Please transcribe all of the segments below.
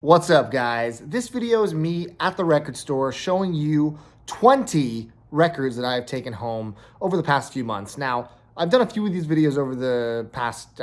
What's up, guys? This video is me at the record store showing you 20 records that I have taken home over the past few months. Now, I've done a few of these videos over the past,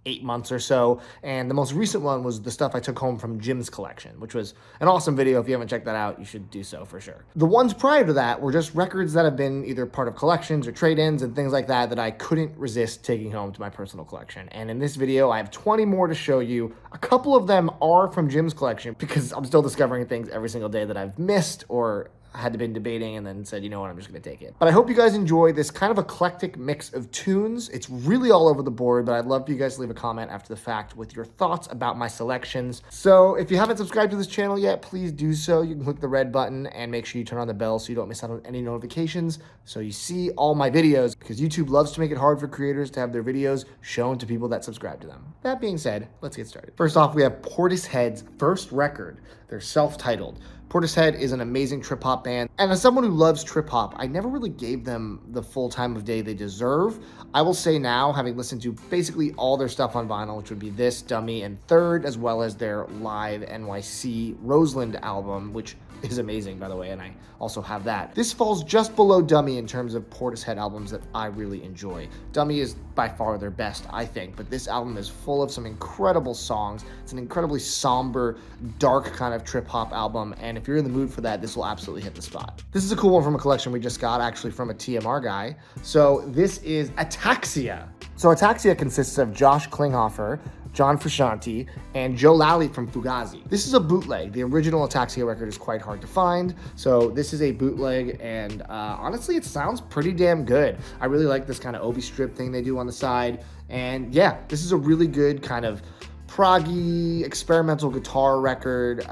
8 months or so, and the most recent one was the stuff I took home from Jim's collection, which was an awesome video. If you haven't checked that out, you should do so for sure. The ones prior to that were just records that have been either part of collections or trade-ins and things like that I couldn't resist taking home to my personal collection. And in this video, I have 20 more to show you. A couple of them are from Jim's collection because I'm still discovering things every single day that I've missed or had been debating and then said, you know what, I'm just going to take it. But I hope you guys enjoy this kind of eclectic mix of tunes. It's really all over the board, but I'd love for you guys to leave a comment after the fact with your thoughts about my selections. So if you haven't subscribed to this channel yet, please do so. You can click the red button and make sure you turn on the bell so you don't miss out on any notifications, so you see all my videos, because YouTube loves to make it hard for creators to have their videos shown to people that subscribe to them. That being said, let's get started. First off, we have Portishead's first record. They're self-titled. Portishead is an amazing trip-hop band, and as someone who loves trip-hop, I never really gave them the full time of day they deserve. I will say now, having listened to basically all their stuff on vinyl, which would be this, Dummy, and Third, as well as their live NYC Roseland album, which is amazing, by the way, and I also have that. This falls just below Dummy in terms of Portishead albums that I really enjoy. Dummy is by far their best, I think, but this album is full of some incredible songs. It's an incredibly somber, dark kind of trip-hop album, and if you're in the mood for that, this will absolutely hit the spot. This is a cool one from a collection we just got, actually from a TMR guy. So this is Ataxia. So Ataxia consists of Josh Klinghoffer, John Frusciante, and Joe Lally from Fugazi. This is a bootleg. The original Ataxia record is quite hard to find, so this is a bootleg, and honestly, it sounds pretty damn good. I really like this kind of obi strip thing they do on the side, and yeah, this is a really good kind of proggy experimental guitar record.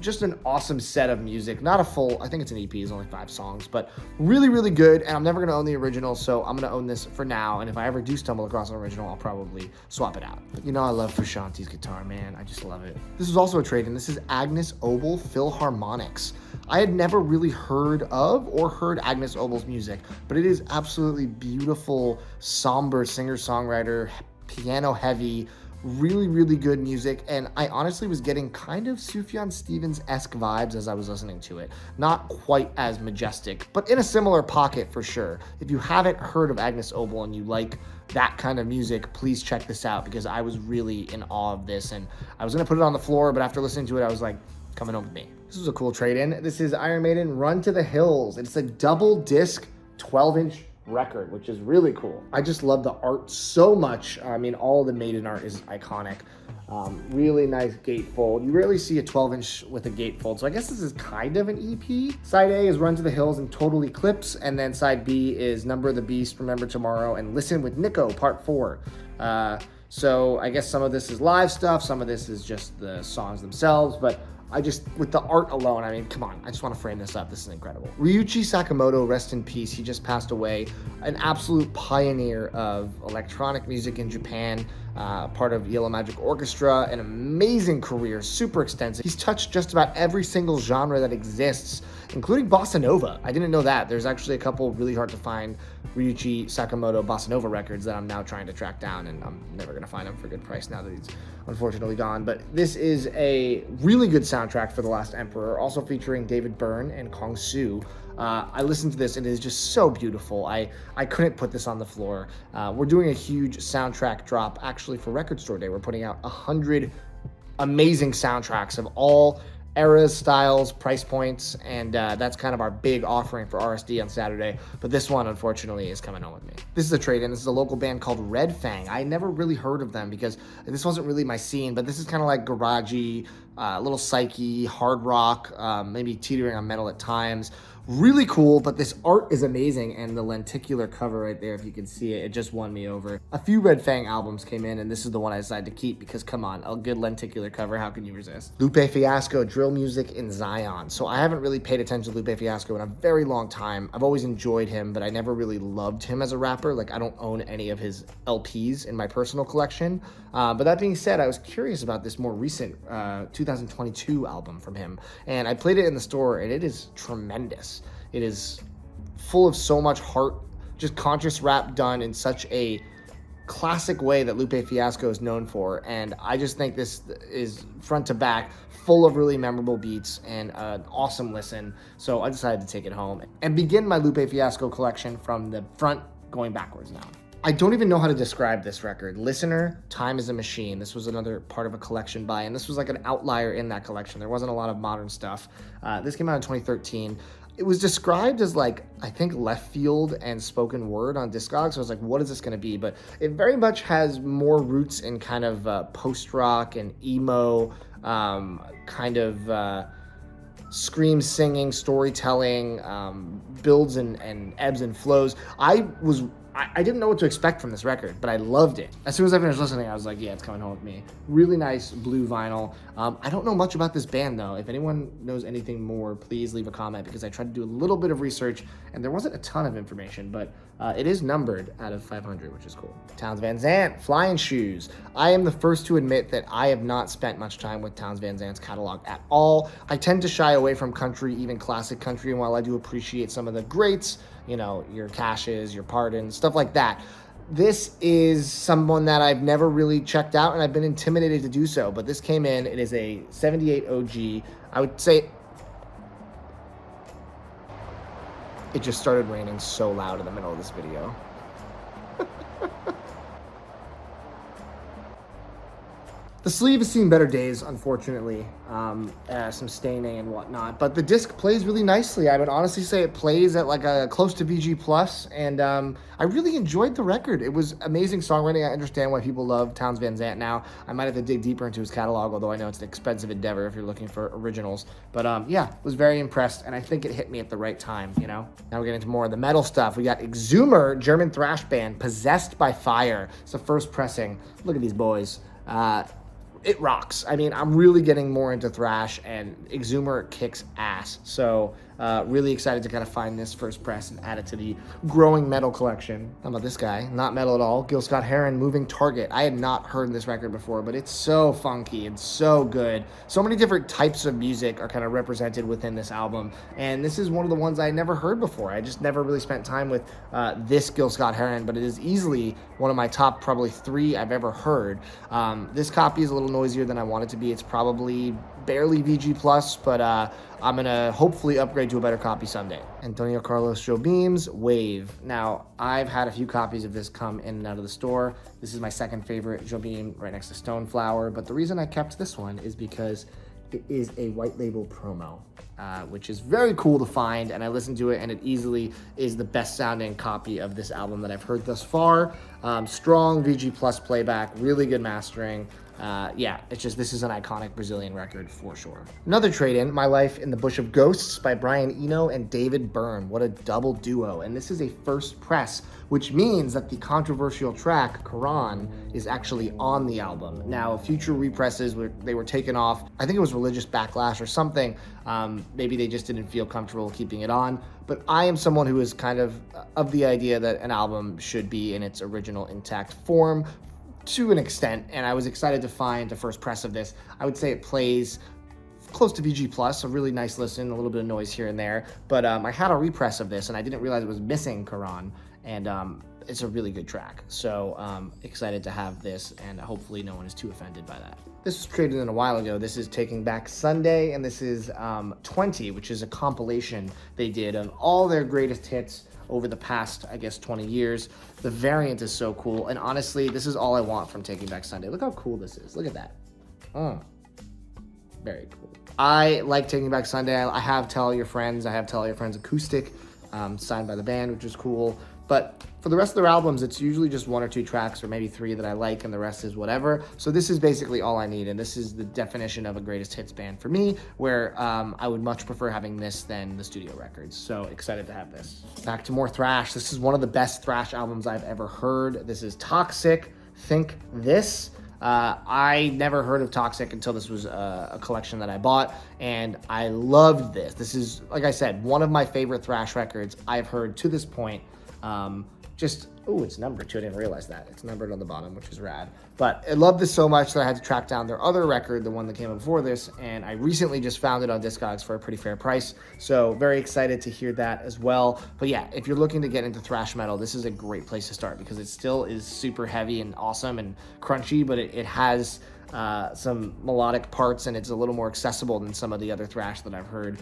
Just an awesome set of music. Not a full, I think it's an EP, it's only 5 songs, but really, really good. And I'm never gonna own the original, so I'm gonna own this for now. And if I ever do stumble across an original, I'll probably swap it out. But you know, I love Frusciante's guitar, man. I just love it. This is also a trade-in. This is Agnes Obel Philharmonics. I had never really heard of or heard Agnes Obel's music, but it is absolutely beautiful, somber singer-songwriter, piano heavy, really, really good music, and I honestly was getting kind of Sufjan Stevens-esque vibes as I was listening to it. Not quite as majestic, but in a similar pocket for sure. If you haven't heard of Agnes Obel and you like that kind of music, please check this out, because I was really in awe of this, and I was gonna put it on the floor, but after listening to it, I was like, coming home with me. This is a cool trade-in. This is Iron Maiden, Run to the Hills. It's a double disc, 12-inch record, which is really cool. I just love the art so much. I mean, all the Maiden art is iconic. Really nice gatefold. You rarely see a 12-inch with a gatefold, so I guess this is kind of an EP. Side A is Run to the Hills and Total Eclipse, and then side B is Number of the Beast, Remember Tomorrow, and Listen with Nico, Part 4. So I guess some of this is live stuff, some of this is just the songs themselves, but with the art alone, I mean, come on, I just want to frame this up. This is incredible. Ryuji Sakamoto, rest in peace. He just passed away. An absolute pioneer of electronic music in Japan, part of Yellow Magic Orchestra, an amazing career, super extensive. He's touched just about every single genre that exists, including bossa nova. I didn't know that. There's actually a couple really hard to find Ryuji Sakamoto bossa nova records that I'm now trying to track down, and I'm never gonna find them for a good price now that he's unfortunately gone. But this is a really good soundtrack for The Last Emperor, also featuring David Byrne and Kong Su. I listened to this and it is just so beautiful. I couldn't put this on the floor. We're doing a huge soundtrack drop actually for Record Store Day. We're putting out 100 amazing soundtracks of all eras, styles, price points, and that's kind of our big offering for RSD on Saturday, but this one, unfortunately, is coming home with me. This is a trade-in. This is a local band called Red Fang. I never really heard of them because this wasn't really my scene, but this is kind of like garagey, a little psyche, hard rock, maybe teetering on metal at times. Really cool, but this art is amazing, and the lenticular cover right there, if you can see it, it just won me over. A few Red Fang albums came in, and this is the one I decided to keep because, come on, a good lenticular cover, how can you resist? Lupe Fiasco, Drill Music in Zion. So I haven't really paid attention to Lupe Fiasco in a very long time. I've always enjoyed him, but I never really loved him as a rapper. Like, I don't own any of his LPs in my personal collection. But that being said, I was curious about this more recent 2022 album from him, and I played it in the store, and it is tremendous. It is full of so much heart, just conscious rap done in such a classic way that Lupe Fiasco is known for, and I just think this is front to back full of really memorable beats and an awesome listen. So I decided to take it home and begin my Lupe Fiasco collection from the front going backwards now. I don't even know how to describe this record. Listener, Time is a Machine. This was another part of a collection buy, and this was like an outlier in that collection. There wasn't a lot of modern stuff. This came out in 2013. It was described as like, I think, left field and spoken word on Discogs. So I was like, what is this gonna be? But it very much has more roots in kind of post-rock and emo, kind of scream singing, storytelling, builds and ebbs and flows. I didn't know what to expect from this record, but I loved it. As soon as I finished listening, I was like, yeah, it's coming home with me. Really nice blue vinyl. I don't know much about this band, though. If anyone knows anything more, please leave a comment, because I tried to do a little bit of research, and there wasn't a ton of information, but it is numbered out of 500, which is cool. Townes Van Zandt, Flying Shoes. I am the first to admit that I have not spent much time with Townes Van Zandt's catalog at all. I tend to shy away from country, even classic country, and while I do appreciate some of the greats, you know, your Cashes, your Pardons, stuff like that, this is someone that I've never really checked out, and I've been intimidated to do so. But this came in, it is a 78 OG. I would say it just started raining so loud in the middle of this video. The sleeve has seen better days, unfortunately, some staining and whatnot, but the disc plays really nicely. I would honestly say it plays at like a close to VG+, and I really enjoyed the record. It was amazing songwriting. I understand why people love Townes Van Zandt now. I might have to dig deeper into his catalog, although I know it's an expensive endeavor if you're looking for originals. But yeah, was very impressed, and I think it hit me at the right time, you know? Now we're getting into more of the metal stuff. We got Exhumer, German thrash band, Possessed by Fire. It's the first pressing. Look at these boys. It rocks. I mean, I'm really getting more into thrash, and Exhumer kicks ass. So really excited to kind of find this first press and add it to the growing metal collection. How about this guy? Not metal at all. Gil Scott Heron, Moving Target. I had not heard this record before, but it's so funky and so good. So many different types of music are kind of represented within this album, and this is one of the ones I never heard before. I just never really spent time with this Gil Scott Heron, but it is easily one of my top probably 3 I've ever heard. This copy is a little noisier than I want it to be. It's probably barely VG+, but I'm gonna hopefully upgrade to a better copy someday. Antonio Carlos Jobim's Wave. Now, I've had a few copies of this come in and out of the store. This is my second favorite Jobim, right next to Stoneflower, but the reason I kept this one is because it is a white label promo, which is very cool to find, and I listened to it, and it easily is the best sounding copy of this album that I've heard thus far. Strong VG+ playback, really good mastering. Yeah, it's just, this is an iconic Brazilian record for sure. Another trade-in, My Life in the Bush of Ghosts by Brian Eno and David Byrne. What a double duo. And this is a first press, which means that the controversial track, Quran, is actually on the album. Now, future represses, they were taken off. I think it was religious backlash or something. Maybe they just didn't feel comfortable keeping it on. But I am someone who is kind of the idea that an album should be in its original intact form, to an extent, and I was excited to find the first press of this. I would say it plays close to VG+, a really nice listen, a little bit of noise here and there, but I had a repress of this, and I didn't realize it was missing Quran, and it's a really good track. So excited to have this, and hopefully no one is too offended by that. This was created in a while ago. This is Taking Back Sunday, and this is 20, which is a compilation they did of all their greatest hits over the past, I guess, 20 years. The variant is so cool, and honestly, this is all I want from Taking Back Sunday. Look how cool this is. Look at that. Very cool. I like Taking Back Sunday. I have Tell All Your Friends. I have Tell All Your Friends acoustic, signed by the band, which is cool. But for the rest of their albums, it's usually just 1 or 2 tracks, or maybe 3 that I like, and the rest is whatever. So this is basically all I need, and this is the definition of a greatest hits band for me, where I would much prefer having this than the studio records. So excited to have this. Back to more thrash. This is one of the best thrash albums I've ever heard. This is Toxic, Think This. I never heard of Toxic until this was a collection that I bought, and I loved this. This is, like I said, one of my favorite thrash records I've heard to this point. just, oh, it's numbered too. I didn't realize that. It's numbered on the bottom, which is rad. But I love this so much that I had to track down their other record, the one that came out before this, and I recently just found it on Discogs for a pretty fair price. So very excited to hear that as well. But yeah, if you're looking to get into thrash metal, this is a great place to start because it still is super heavy and awesome and crunchy, but it has some melodic parts, and it's a little more accessible than some of the other thrash that I've heard.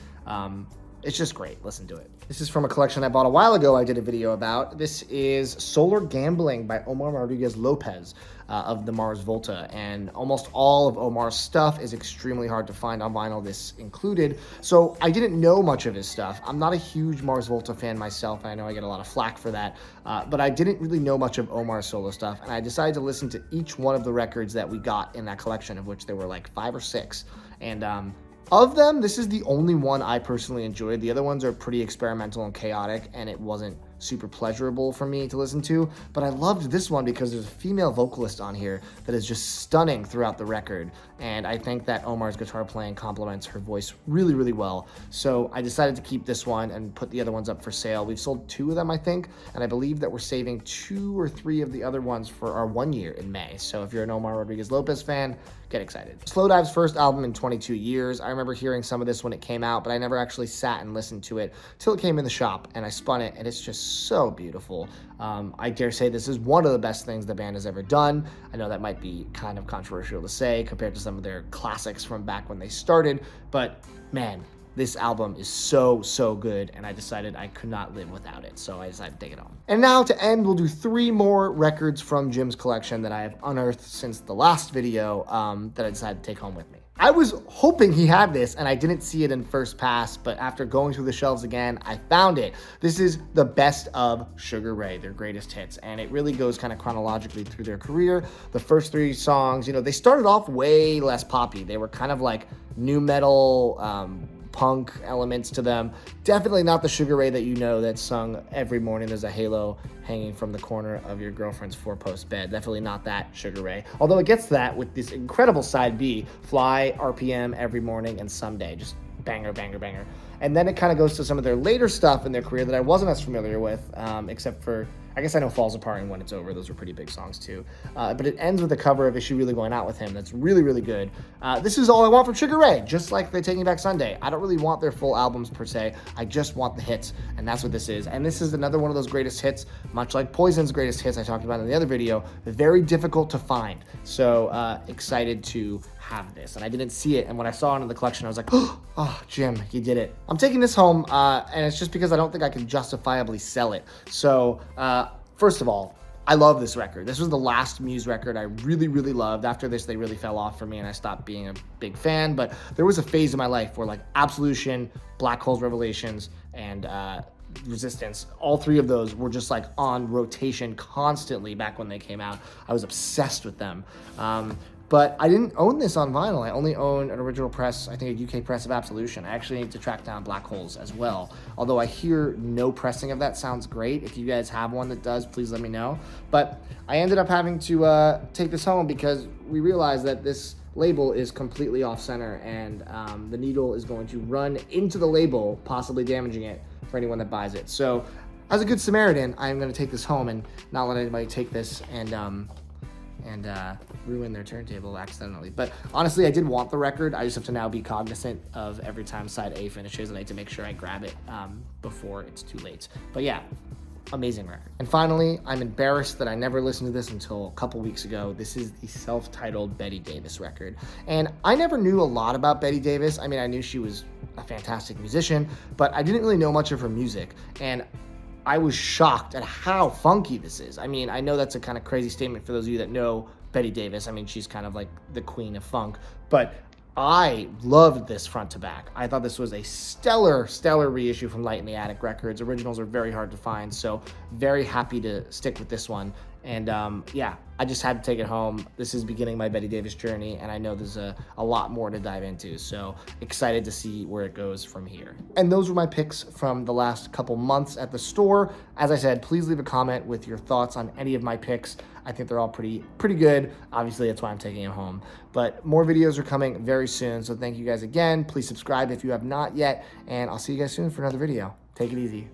It's just great. Listen to it. This is from a collection I bought a while ago I did a video about. This is Solar Gambling by Omar Rodriguez Lopez of the Mars Volta. And almost all of Omar's stuff is extremely hard to find on vinyl, this included. So I didn't know much of his stuff. I'm not a huge Mars Volta fan myself. I know I get a lot of flack for that. But I didn't really know much of Omar's solo stuff. And I decided to listen to each one of the records that we got in that collection, of which there were like 5 or 6. And of them, this is the only one I personally enjoyed. The other ones are pretty experimental and chaotic, and it wasn't super pleasurable for me to listen to. But I loved this one because there's a female vocalist on here that is just stunning throughout the record. And I think that Omar's guitar playing complements her voice really, really well. So I decided to keep this one and put the other ones up for sale. We've sold 2 of them, I think, and I believe that we're saving 2 or 3 of the other ones for our 1 year in May. So if you're an Omar Rodriguez Lopez fan, get excited. Slowdive's first album in 22 years. I remember hearing some of this when it came out, but I never actually sat and listened to it till it came in the shop, and I spun it, and it's just so beautiful. I dare say this is one of the best things the band has ever done. I know that might be kind of controversial to say compared to some of their classics from back when they started, but man, this album is so, so good, and I decided I could not live without it, so I decided to take it home. And now to end, we'll do 3 more records from Jim's collection that I have unearthed since the last video that I decided to take home with me. I was hoping he had this, and I didn't see it in first pass, but after going through the shelves again, I found it. This is the best of Sugar Ray, their greatest hits, and it really goes kind of chronologically through their career. The first 3 songs, you know, they started off way less poppy. They were kind of like nu metal, punk elements to them. Definitely not the Sugar Ray that you know that's sung every morning there's a halo hanging from the corner of your girlfriend's 4-post bed. Definitely not that Sugar Ray. Although it gets that with this incredible side B, Fly, RPM, Every Morning, and Someday. Just banger, banger, banger. And then it kind of goes to some of their later stuff in their career that I wasn't as familiar with, except for, I guess I know Falls Apart and When It's Over. Those were pretty big songs too. But it ends with a cover of Is She Really Going Out With Him? That's really, really good. This is all I want from Sugar Ray, just like the Taking Back Sunday. I don't really want their full albums per se. I just want the hits, and that's what this is. And this is another one of those greatest hits, much like Poison's greatest hits I talked about in the other video. Very difficult to find. So excited to have this. And I didn't see it, and when I saw it in the collection, I was like, oh, Jim, you did it. I'm taking this home, and it's just because I don't think I can justifiably sell it. So, first of all, I love this record. This was the last Muse record I really, really loved. After this, they really fell off for me, and I stopped being a big fan, but there was a phase in my life where, like, Absolution, Black Hole's Revelations, and Resistance, all 3 of those were just like on rotation constantly back when they came out. I was obsessed with them. But I didn't own this on vinyl. I only own an original press, I think a UK press of Absolution. I actually need to track down Black Holes as well. Although I hear no pressing of that sounds great. If you guys have one that does, please let me know. But I ended up having to take this home because we realized that this label is completely off center, and the needle is going to run into the label, possibly damaging it for anyone that buys it. So as a good Samaritan, I'm going to take this home and not let anybody take this and ruin their turntable accidentally. But honestly, I did want the record. I just have to now be cognizant of every time side A finishes, and I need to make sure I grab it before it's too late. But yeah, amazing record. And finally, I'm embarrassed that I never listened to this until a couple weeks ago. This is the self-titled Betty Davis record. And I never knew a lot about Betty Davis. I mean, I knew she was a fantastic musician, but I didn't really know much of her music. And I was shocked at how funky this is. I mean, I know that's a kind of crazy statement for those of you that know Betty Davis. I mean, she's kind of like the queen of funk, but I loved this front to back. I thought this was a stellar, stellar reissue from Light in the Attic Records. Originals are very hard to find, so very happy to stick with this one. And yeah, I just had to take it home. This is beginning my Betty Davis journey, and I know there's a lot more to dive into, so excited to see where it goes from here. And those were my picks from the last couple months at the store. As I said, please leave a comment with your thoughts on any of my picks. I think they're all pretty good. Obviously, that's why I'm taking it home. But more videos are coming very soon, so thank you guys again. Please subscribe if you have not yet, and I'll see you guys soon for another video. Take it easy.